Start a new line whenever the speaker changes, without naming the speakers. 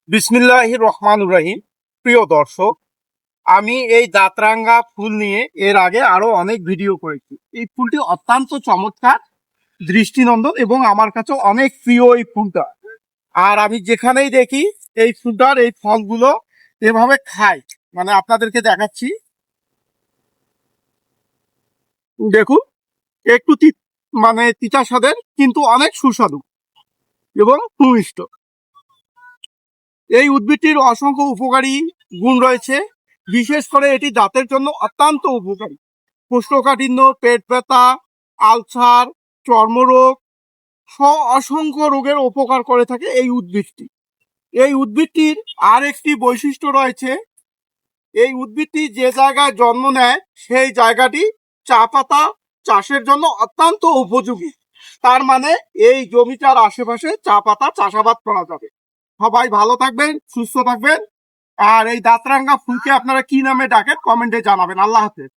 বিসমিল্লাহির রহমানুর রহিম। প্রিয় দর্শক, আমি এই দাতরাঙ্গা ফুল নিয়ে এর আগে আরো অনেক ভিডিও করেছি। এই ফুলটি অত্যন্ত চমৎকার, দৃষ্টিনন্দন এবং আমার কাছে অনেক প্রিয় এই ফুলটা। আর আমি যেখানেই দেখি এই ফুলটার এই ফলগুলো এভাবে খাই, মানে আপনাদেরকে দেখাচ্ছি, দেখুন, একটু মানে তিতা স্বাদের কিন্তু অনেক সুস্বাদু এবং সুমিষ্ট। এই উদ্ভিদটির অসংখ্য উপকারী গুণ রয়েছে। বিশেষ করে এটি দাঁতের জন্য অত্যন্ত উপকারী। কোষ্ঠকাঠিন্য, পেট ব্যথা, আলসার, চর্মরোগ সহ অসংখ্য রোগের উপকার করে থাকে এই উদ্ভিদটি। এই উদ্ভিদটির আর একটি বৈশিষ্ট্য রয়েছে, এই উদ্ভিদটি যে জায়গায় জন্ম নেয় সেই জায়গাটি চা পাতা চাষের জন্য অত্যন্ত উপযোগী। তার মানে এই জমিটার আশেপাশে চা পাতা চাষাবাদ করা যাবে। সবাই ভালো থাকবেন, সুস্থ থাকবেন। আর এই দাতরাঙ্গা ফুলকে আপনারা কি নামে ডাকেন কমেন্টে জানাবেন। আল্লাহ হাফেজ।